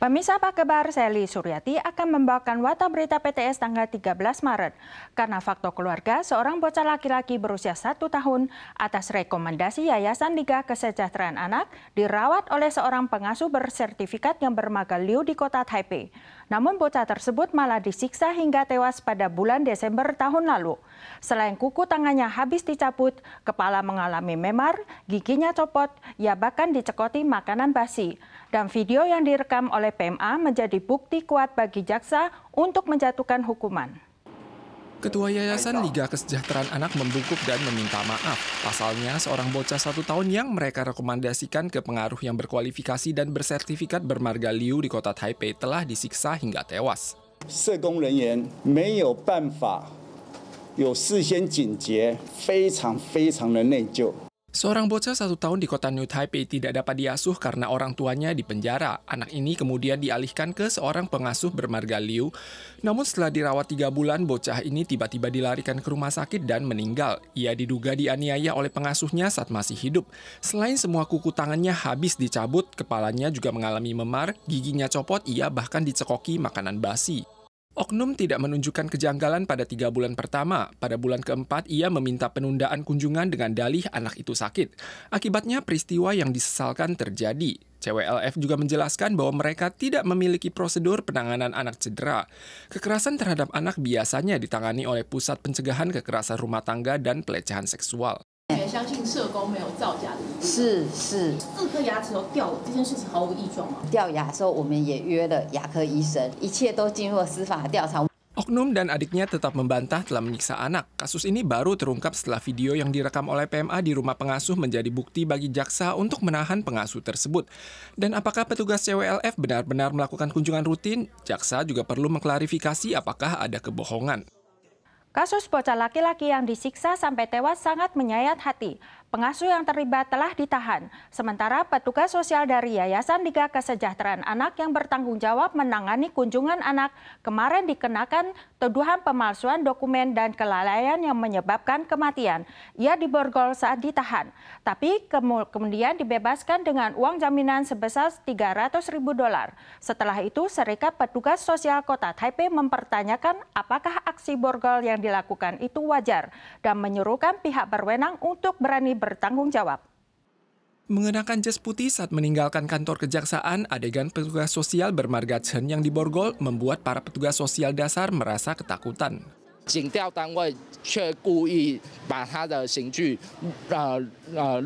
Pemirsa Apa Kabar, Sally Suryati akan membawakan Warta Berita PTS tanggal 13 Maret. Karena faktor keluarga, seorang bocah laki-laki berusia 1 tahun atas rekomendasi Yayasan Liga Kesejahteraan Anak dirawat oleh seorang pengasuh bersertifikat yang bermarga Liu di kota Taipei. Namun bocah tersebut malah disiksa hingga tewas pada bulan Desember tahun lalu. Selain kuku tangannya habis dicabut, kepala mengalami memar, giginya copot, ia bahkan dicekoti makanan basi. Dan video yang direkam oleh PMA menjadi bukti kuat bagi jaksa untuk menjatuhkan hukuman. Ketua Yayasan Liga Kesejahteraan Anak membungkuk dan meminta maaf. Pasalnya, seorang bocah 1 tahun yang mereka rekomendasikan ke pengaruh yang berkualifikasi dan bersertifikat bermarga Liu di kota Taipei telah disiksa hingga tewas. 社工人员没有办法有事先警觉，非常的内疚。 Seorang bocah 1 tahun di kota New Taipei tidak dapat diasuh karena orang tuanya di penjara. Anak ini kemudian dialihkan ke seorang pengasuh bermarga Liu. Namun setelah dirawat 3 bulan, bocah ini tiba-tiba dilarikan ke rumah sakit dan meninggal. Ia diduga dianiaya oleh pengasuhnya saat masih hidup. Selain semua kuku tangannya habis dicabut, kepalanya juga mengalami memar, giginya copot, ia bahkan dicekoki makanan basi. Oknum tidak menunjukkan kejanggalan pada 3 bulan pertama. Pada bulan keempat, ia meminta penundaan kunjungan dengan dalih anak itu sakit. Akibatnya peristiwa yang disesalkan terjadi. CWLF juga menjelaskan bahwa mereka tidak memiliki prosedur penanganan anak cedera. Kekerasan terhadap anak biasanya ditangani oleh Pusat Pencegahan Kekerasan Rumah Tangga dan Pelecehan Seksual. 相信社工没有造假的。是4颗牙齿都掉了，这件事情毫无异状吗？掉牙的时候，我们也约了牙科医生，一切都进入了司法调查。 Oknum dan adiknya tetap membantah telah menyiksa anak. Kasus ini baru terungkap setelah video yang direkam oleh PMA di rumah pengasuh menjadi bukti bagi jaksa untuk menahan pengasuh tersebut. Dan apakah petugas CWLF benar-benar melakukan kunjungan rutin? Jaksa juga perlu mengklarifikasi apakah ada kebohongan. Kasus bocah laki-laki yang disiksa sampai tewas sangat menyayat hati. Pengasuh yang terlibat telah ditahan. Sementara petugas sosial dari Yayasan Liga Kesejahteraan Anak yang bertanggung jawab menangani kunjungan anak kemarin dikenakan tuduhan pemalsuan dokumen dan kelalaian yang menyebabkan kematian. Ia diborgol saat ditahan, tapi kemudian dibebaskan dengan uang jaminan sebesar $300.000. Setelah itu, Serikat Petugas Sosial Kota Taipei mempertanyakan apakah aksi borgol yang dilakukan itu wajar dan menyuruhkan pihak berwenang untuk berani bertanggung jawab. Mengenakan jas putih saat meninggalkan kantor kejaksaan, adegan petugas sosial bermarga Chen yang diborgol membuat para petugas sosial dasar merasa ketakutan. 警调单位却故意把他的刑具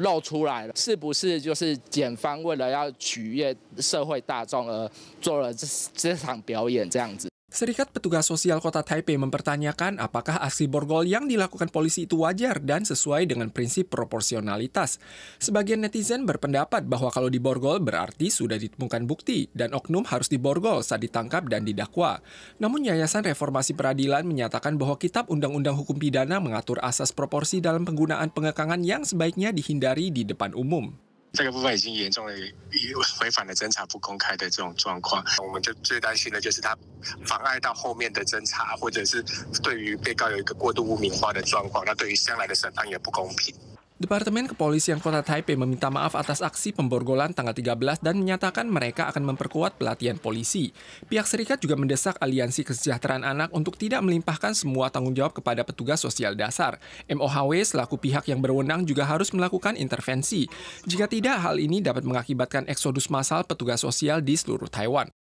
露出来了，是不是就是检方为了要取悦社会大众而做了这场表演这样子？ Serikat Petugas Sosial Kota Taipei mempertanyakan apakah aksi borgol yang dilakukan polisi itu wajar dan sesuai dengan prinsip proporsionalitas. Sebagian netizen berpendapat bahwa kalau diborgol berarti sudah ditemukan bukti dan oknum harus diborgol saat ditangkap dan didakwa. Namun Yayasan Reformasi Peradilan menyatakan bahwa Kitab Undang-Undang Hukum Pidana mengatur asas proporsi dalam penggunaan pengekangan yang sebaiknya dihindari di depan umum. 这个部分已经严重的违反了侦查不公开的这种状况，我们就最担心的就是它妨碍到后面的侦查，或者是对于被告有一个过度污名化的状况，那对于将来的审判也不公平。 Departemen Kepolisian Kota Taipei meminta maaf atas aksi pemborgolan tanggal 13 dan menyatakan mereka akan memperkuat pelatihan polisi. Pihak serikat juga mendesak Aliansi Kesejahteraan Anak untuk tidak melimpahkan semua tanggung jawab kepada petugas sosial dasar. MOHW selaku pihak yang berwenang juga harus melakukan intervensi. Jika tidak, hal ini dapat mengakibatkan eksodus massal petugas sosial di seluruh Taiwan.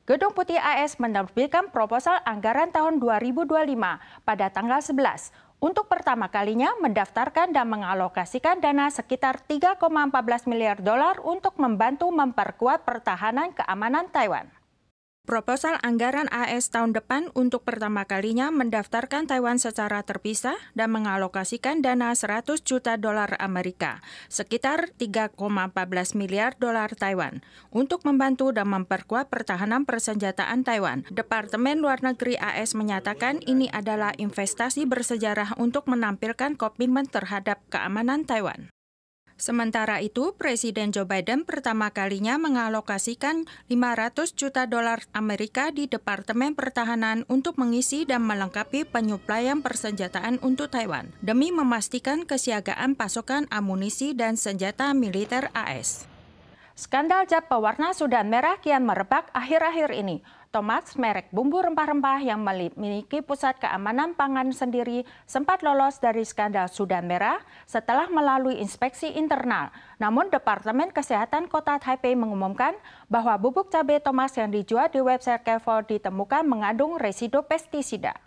Gedung Putih AS menerbitkan proposal anggaran tahun 2025 pada tanggal 11 untuk pertama kalinya mendaftarkan dan mengalokasikan dana sekitar $3,14 miliar untuk membantu memperkuat pertahanan keamanan Taiwan. Proposal anggaran AS tahun depan untuk pertama kalinya mendaftarkan Taiwan secara terpisah dan mengalokasikan dana $100 juta Amerika, sekitar $3,14 miliar Taiwan, untuk membantu dan memperkuat pertahanan persenjataan Taiwan. Departemen Luar Negeri AS menyatakan ini adalah investasi bersejarah untuk menampilkan komitmen terhadap keamanan Taiwan. Sementara itu, Presiden Joe Biden pertama kalinya mengalokasikan $500 juta Amerika di Departemen Pertahanan untuk mengisi dan melengkapi penyuplaian persenjataan untuk Taiwan, demi memastikan kesiagaan pasokan amunisi dan senjata militer AS. Skandal zat pewarna sudan merah kian merebak akhir-akhir ini. Tomax, merek bumbu rempah-rempah yang memiliki pusat keamanan pangan sendiri, sempat lolos dari skandal sudan merah setelah melalui inspeksi internal. Namun, Departemen Kesehatan Kota Taipei mengumumkan bahwa bubuk cabai Tomax yang dijual di website Carrefour ditemukan mengandung residu pestisida.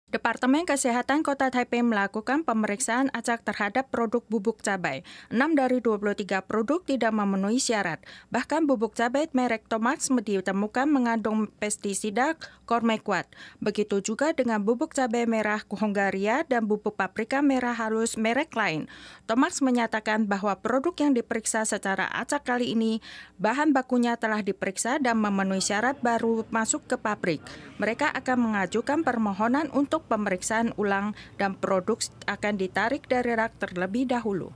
Departemen Kesehatan Kota Taipei melakukan pemeriksaan acak terhadap produk bubuk cabai. 6 dari 23 produk tidak memenuhi syarat. Bahkan bubuk cabai merek Tomax ditemukan mengandung pestisida kormequat. Begitu juga dengan bubuk cabai merah Hongaria dan bubuk paprika merah halus merek lain. Tomax menyatakan bahwa produk yang diperiksa secara acak kali ini, bahan bakunya telah diperiksa dan memenuhi syarat baru masuk ke pabrik. Mereka akan mengajukan permohonan untuk pemeriksaan ulang dan produk akan ditarik dari rak terlebih dahulu.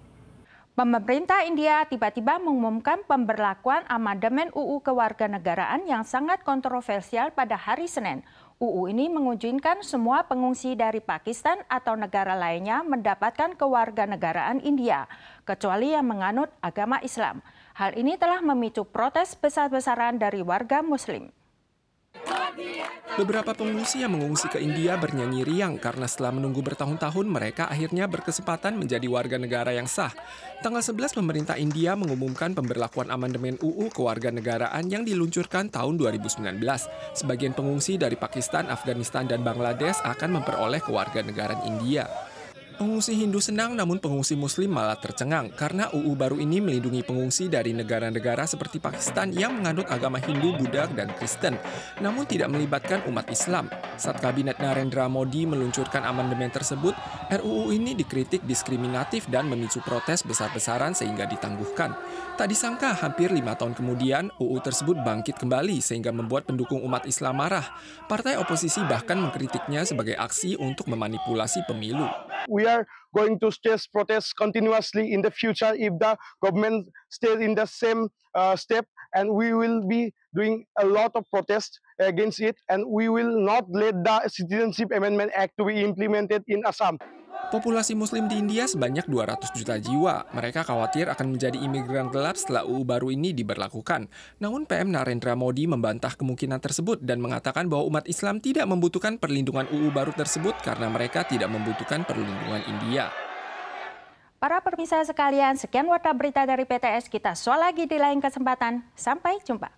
Pemerintah India tiba-tiba mengumumkan pemberlakuan amandemen UU Kewarganegaraan yang sangat kontroversial pada hari Senin. UU ini mengizinkan semua pengungsi dari Pakistan atau negara lainnya mendapatkan kewarganegaraan India, kecuali yang menganut agama Islam. Hal ini telah memicu protes besar-besaran dari warga Muslim. Beberapa pengungsi yang mengungsi ke India bernyanyi riang karena setelah menunggu bertahun-tahun mereka akhirnya berkesempatan menjadi warga negara yang sah. Tanggal 11 pemerintah India mengumumkan pemberlakuan amandemen UU Kewarganegaraan yang diluncurkan tahun 2019. Sebagian pengungsi dari Pakistan, Afghanistan, dan Bangladesh akan memperoleh kewarganegaraan India. Pengungsi Hindu senang, namun pengungsi Muslim malah tercengang karena UU baru ini melindungi pengungsi dari negara-negara seperti Pakistan yang menganut agama Hindu, Buddha, dan Kristen, namun tidak melibatkan umat Islam. Saat Kabinet Narendra Modi meluncurkan amandemen tersebut, RUU ini dikritik diskriminatif dan memicu protes besar-besaran sehingga ditangguhkan. Tak disangka hampir 5 tahun kemudian, UU tersebut bangkit kembali sehingga membuat pendukung umat Islam marah. Partai oposisi bahkan mengkritiknya sebagai aksi untuk memanipulasi pemilu. We are going to stage protests continuously in the future if the government stays in the same step, and we will be doing a lot of protests against it, and we will not let the Citizenship Amendment Act to be implemented in Assam. Populasi Muslim di India sebanyak 200 juta jiwa. Mereka khawatir akan menjadi imigran gelap setelah UU baru ini diberlakukan. Namun PM Narendra Modi membantah kemungkinan tersebut dan mengatakan bahwa umat Islam tidak membutuhkan perlindungan UU baru tersebut karena mereka tidak membutuhkan perlindungan India. Para pemirsa sekalian, sekian warta berita dari PTS. Kita soal lagi di lain kesempatan. Sampai jumpa.